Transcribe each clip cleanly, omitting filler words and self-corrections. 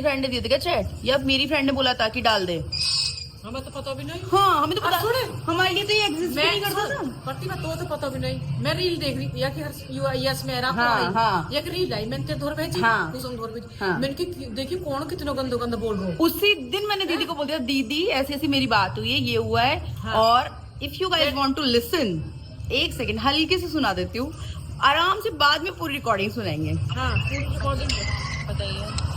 Friend ने दिया था क्या चैट, या मेरी फ्रेंड ने बोला था कि डाल दे? हमें तो पता भी नहीं। हाँ हमें तो पता, हमारे लिए तो ये एग्जिस्ट नहीं करता था। प्रतिभा तो पता भी नहीं। मैं रील देख रही या कि यस मेरा या कि रील आई मैंने तेरे धोर भेजी, धोर भेजी। मैंने देखी कौन कितना गंदा गंदा बोल रहा हूँ। उसी दिन मैंने दीदी को बोल दिया, दीदी ऐसी ऐसी मेरी बात हुई है, ये हुआ है। और if you guys want to listen, एक सेकंड हल्के से सुना देती हूँ, आराम से बाद में पूरी रिकॉर्डिंग सुनाएंगे। हाँ पूरी रिकॉर्डिंग बताइए।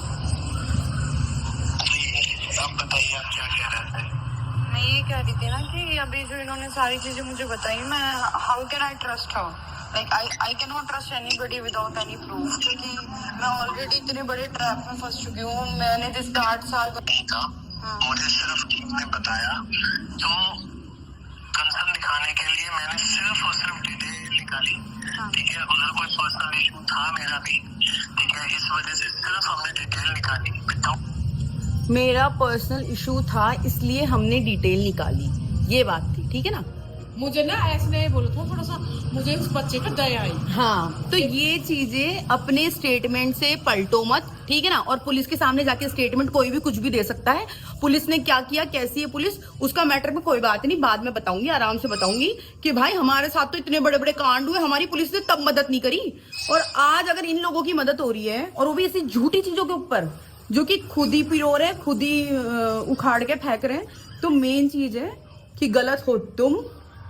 बताइए आप क्या कह रहे थे? मैं ये कह रही थी ना कि अभी जो इन्होंने सारी चीजें मुझे बताई, मैं how can I trust her, like I can not trust anybody without any proof, क्योंकि मैं ऑलरेडी इतने बड़े ट्रैप में फंस चुकी हूँ। मैंने जिस 8 साल मुझे सिर्फ ने बताया तो कंसर्न दिखाने के लिए मैंने सिर्फ और सिर्फ डिटेल निकाली। ठीक है, उधर कोई पर्सनल इशू था मेरा भी, ठीक है, इस वजह से सिर्फ हमने डिटेल निकाली। मेरा पर्सनल इशू था इसलिए हमने डिटेल निकाली, ये बात थी, ठीक है ना। मुझे ना ऐसे नहीं बोला था, थोड़ा सा मुझे उस बच्चे पर दया आई। हाँ तो ये चीजें अपने स्टेटमेंट से पलटो मत, ठीक है ना। और पुलिस के सामने जाके स्टेटमेंट कोई भी कुछ भी दे सकता है। पुलिस ने क्या किया, कैसी है पुलिस, उसका मैटर में कोई बात नहीं, बाद में बताऊंगी, आराम से बताऊंगी कि भाई हमारे साथ तो इतने बड़े बड़े कांड हुए, हमारी पुलिस ने तब मदद नहीं करी। और आज अगर इन लोगों की मदद हो रही है, और वो भी ऐसी झूठी चीजों के ऊपर जो कि खुद ही पिरो रहे, खुद ही उखाड़ के फेंक रहे हैं, तो मेन चीज है कि गलत हो तुम,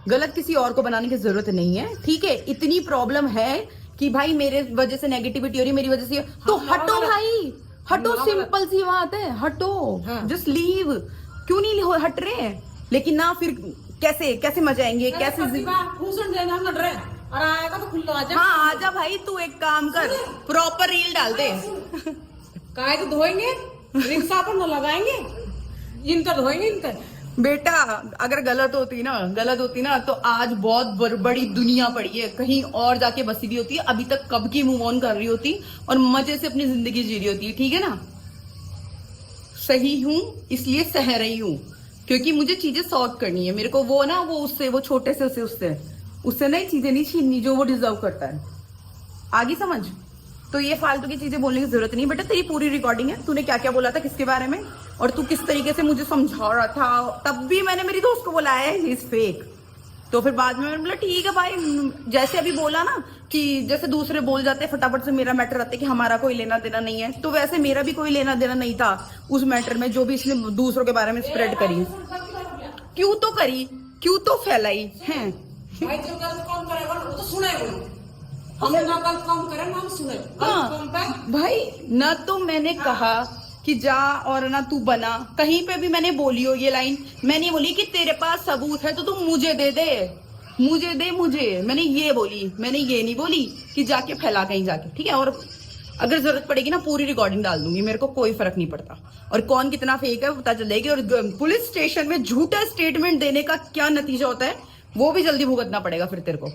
गलत किसी और को बनाने की जरूरत नहीं है, ठीक है। इतनी प्रॉब्लम है कि भाई मेरे वजह से नेगेटिविटी हो रही, मेरी वजह से, तो हटो भाई, हटो, सिंपल सी बात है, हटो, जस्ट लीव। क्यों नहीं हट रहे? लेकिन ना फिर कैसे कैसे मजे आएंगे, कैसे और आएगा तो खुला आजा। हाँ आजा भाई, तू एक काम कर, प्रॉपर रील डाल दे। काय तो धोएंगे, रिक्शा पर न लगाएंगे, इनका धोएंगे इनका। बेटा अगर गलत होती ना तो आज बहुत बड़ी दुनिया पड़ी है, कहीं और जाके बसी हुई होती है, अभी तक कब की मूव ऑन कर रही होती और मजे से अपनी जिंदगी जी रही होती, ठीक है ना। सही हूं इसलिए सह रही हूं, क्योंकि मुझे चीजें सॉर्ट करनी है। मेरे को वो ना वो छोटे से उससे नई चीजें नहीं छीननी जो वो डिजर्व करता है, आगे समझ। तो ये फालतू की चीजें बोलने की जरूरत नहीं। बेटा तेरी पूरी रिकॉर्डिंग है, तूने क्या क्या बोला था किसके बारे में, और तू किस तरीके से मुझे समझा रहा था। तब भी मैंने मेरी दोस्त को बोला है ही इज फेक, तो फिर बाद में मैंने बोला ठीक है भाई, जैसे अभी बोला ना कि जैसे दूसरे बोल जाते फटाफट से मेरा मैटर रहता है कि हमारा कोई लेना देना नहीं है, तो वैसे मेरा भी कोई लेना देना नहीं था उस मैटर में जो भी इसने दूसरों के बारे में स्प्रेड करी। क्यों तो करी, क्यों तो फैलाई है। भाई जो गलत काम करेगा वो तो सुनेगा, हम ना गलत काम करें ना हम सुने। हाँ भाई, ना तो मैंने कहा कि जा और ना तू बना, कहीं पे भी मैंने बोली हो ये लाइन, मैंने बोली कि तेरे पास सबूत है तो तू मुझे दे दे, मुझे मैंने ये बोली, मैंने ये नहीं बोली कि जाके फैला कहीं जाके, ठीक है। और अगर जरूरत पड़ेगी ना पूरी रिकॉर्डिंग डाल दूंगी, मेरे को कोई फर्क नहीं पड़ता। और कौन कितना फेक है पता चलेगी, और पुलिस स्टेशन में झूठा स्टेटमेंट देने का क्या नतीजा होता है वो भी जल्दी भुगतना पड़ेगा फिर तेरे को।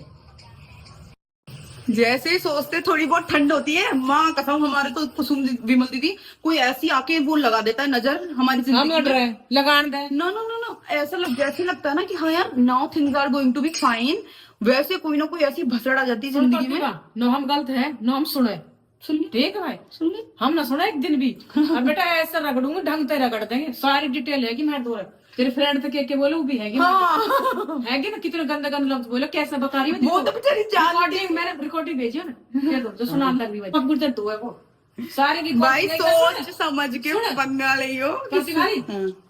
जैसे सोचते थोड़ी बहुत ठंड होती है, माँ कसम हमारे तो कुसुम विमल दीदी कोई ऐसी आके वो लगा देता है नजर हमारी जिंदगी में, लगान दे। नो ऐसा जैसे लगता है ना कि हाँ यार now things are going to be fine, वैसे कोई ना कोई ऐसी भसड़ आ जाती है जिंदगी में। नो हम गलत है, नो हम सुने, ठीक है भाई, सुन ले, हम ना सुना एक दिन भी। अब बेटा ऐसा रगड़ूंगा ढंग से रगड़ देंगे, सारी डिटेल है कि मैं दो तेरे फ्रेंड थे के बोले वो भी है ना, कितने गंदा लफ्ज बोलो, कैसा बता रही है वो तो बेचारी रिकॉर्डिंग, मैंने रिकॉर्डिंग भेजी ना, तो सुना लग रही है गुजर तो है वो सारी की भाई सोच समझ के पंगा लियो किसी भाई।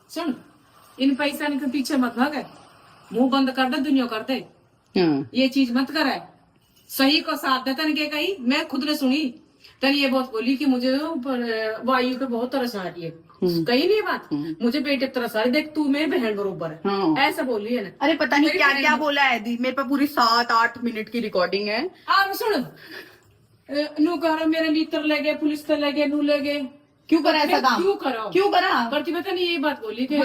सुन, इन पैसा के पीछे मत भागे, मुंह बंद कर दे, दुनिया कर दे, ये चीज मत करे। सही को साथ देता नहीं कही, मैं खुद ने सुनी तन ये बहुत बोली कि मुझे वायु पे बहुत तरस आ रही है, कही नहीं बात, मुझे बेटे तरस आ रही, देख तू मेरी बहन बरोबर है, ऐसा बोली है ना। अरे पता नहीं क्या क्या बोला है दी, मेरे पे पूरी 7-8 मिनट की रिकॉर्डिंग है। आप सुन, नू कह मेरे मित्र ले गए, पुलिस तो ले गए, नू ले गए, क्यों करा ऐसा काम, क्यों करा? प्रतिभा ने ये बात बोली कि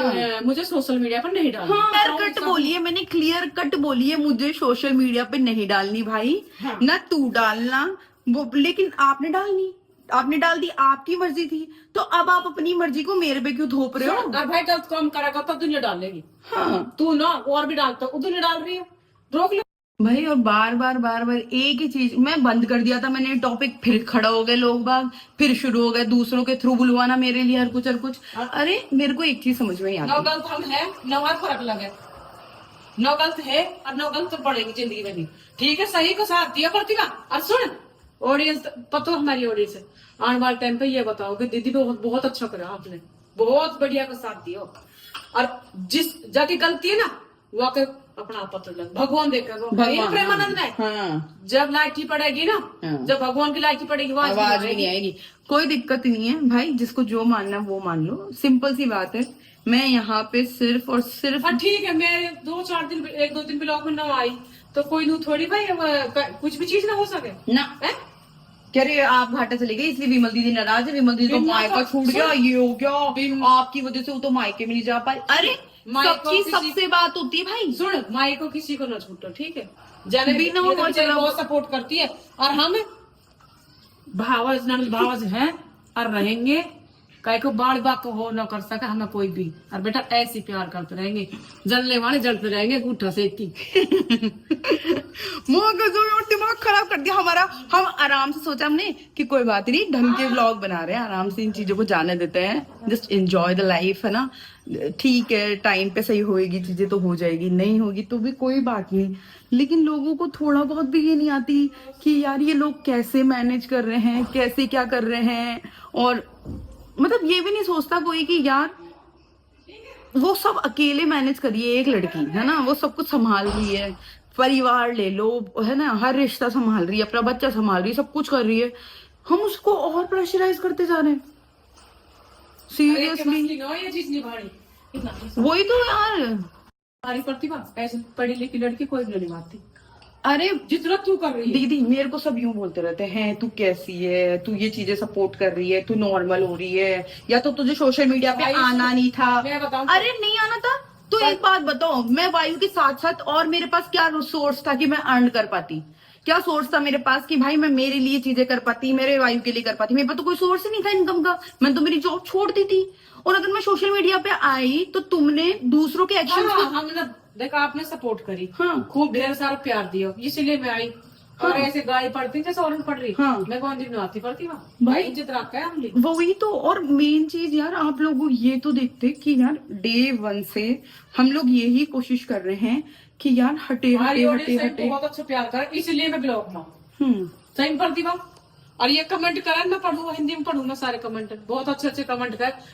मुझे सोशल मीडिया पर नहीं डालनी। क्लियर कट बोली है, मैंने क्लियर कट बोली है, मुझे सोशल मीडिया पे नहीं डालनी भाई, ना तू डालना वो, लेकिन आपने डालनी, आपने डाल दी, आपकी मर्जी थी, तो अब आप अपनी मर्जी को मेरे पे क्यों थोप रहे हो? भाई गलत काम करेगा तो दुनिया डालेगी, हाँ तू ना और भी डालता, दुनिया डाल रही है, रोक लो। भाई और बार बार एक ही चीज मैं बंद कर दिया था मैंने टॉपिक, फिर खड़ा हो गए लोग बाग, फिर शुरू हो गए दूसरों के थ्रू बुलवाना मेरे लिए हर कुछ। अरे मेरे को एक चीज समझ में नहीं नौ आती। गलत हम है, नौ हर फर्क लगे। नौ गलत है और नौ गलत तो पड़ेगी जिंदगी में भी। ठीक है, सही को साथ दिया प्रतिभा। और सुन ऑडियंस, पता हमारी ऑडियंस है, आने वाले टाइम पे ये बताओ कि दीदी बहुत अच्छा करा आपने, बहुत बढ़िया का साथ दिया। और जिस जाके गलती है ना वो आके अपना पत्र लग, भगवान देखेगा। भगवान, प्रेमानंद में हाँ। जब लाठी पड़ेगी ना, हाँ। जब भगवान की लाठी पड़ेगी आवाज भी नहीं आएगी। कोई दिक्कत नहीं है भाई, जिसको जो मानना वो मान लो, सिंपल सी बात है। मैं यहाँ पे सिर्फ और सिर्फ हाँ ठीक है, मैं 2-4 दिन, 1-2 दिन ब्लॉग में ना आई तो कोई नू थोड़ी भाई कुछ भी चीज ना हो सके ना है? कह रहे आप घाटा चले गए इसलिए विमल दीदी नाराज है, विमल दीदी को विमल मायका का- छूट गया, ये हो गया, आपकी वजह से वो तो मायके में नहीं जा पाई। अरे मायका सबकी किसी- सबसे बात होती है भाई। सुन, माई को किसी को ना छूटो, ठीक है? जाने बिना ये तो वो बेचारी चलो। बहुत सपोर्ट करती है और हम भावज नंद भावज हैं और रहेंगे। कहीं को बाढ़ बाग को हो ना कर सका हमें कोई भी। और बेटा ऐसे प्यार करते रहेंगे, जलने वाले जलते रहेंगे, गुट्ठा सेक की। और दिमाग खराब कर दिया हमारा। हम आराम से सोचा हमने कि कोई बात नहीं, ढंग के व्लॉग बना रहे हैं, आराम से इन चीजों को जाने देते हैं, जस्ट एंजॉय द लाइफ, है ना। ठीक है, टाइम पे सही होएगी चीजें तो हो जाएगी, नहीं होगी तो भी कोई बात नहीं। लेकिन लोगों को थोड़ा बहुत भी ये नहीं आती कि यार ये लोग कैसे मैनेज कर रहे हैं, कैसे क्या कर रहे हैं। और मतलब ये भी नहीं सोचता कोई कि यार वो सब अकेले मैनेज करिए, एक लड़की है ना, वो सब कुछ संभाल रही है, परिवार ले लो, है ना, हर रिश्ता संभाल रही है, अपना बच्चा संभाल रही है, सब कुछ कर रही है। हम उसको और प्रेशराइज करते जा रहे हैं, सीरियसली। ये चीज निभानी इतना वही तो यार। हमारी प्रतिभा ऐसे पढ़ी लिखी लड़की कोई भी नहीं निभाती, अरे जितना तू कर रही है। दीदी मेरे को सब यूं बोलते रहते हैं, तू कैसी है, तू ये चीजें सपोर्ट कर रही है, तू नॉर्मल हो रही है, या तो तुझे सोशल मीडिया पे भाई, आना नहीं था। मैं बताऊं अरे नहीं आना था तो एक बात बताओ, मैं वायु के साथ साथ और मेरे पास क्या सोर्स था कि मैं अर्न कर पाती, क्या सोर्स था मेरे पास कि भाई मैं मेरे लिए चीजें कर पाती, मेरे वायु के लिए कर पाती। मेरे पास तो कोई सोर्स ही नहीं था इनकम का, मैंने तो मेरी जॉब छोड़ दी थी। और अगर मैं सोशल मीडिया पे आई तो तुमने दूसरों के एक्शन हाँ, हमने देखा, आपने सपोर्ट करी, हाँ। खूब ढेर सारा प्यार दिया, इसलिए मैं आई। और हाँ। ऐसे गाड़ी पड़ती जैसे और पड़ रही, हाँ। मैं कौन दिन आती पड़ती वहाँ भाई, भाई, इज्जत रखा है हमने। वही तो। और मेन चीज यार, आप लोग ये तो देखते कि यार डे 1 से हम लोग यही कोशिश कर रहे हैं कि यार हटे हमारी हटे ऑडियंस हटे से हटे। बहुत अच्छा प्यार कर, इसलिए मैं ब्लॉग में हम्म। सही प्रतिभा। और ये कमेंट करा, मैं पढ़ूंगा, हिंदी में पढ़ूंगा सारे कमेंट, बहुत अच्छे अच्छे कमेंट कर।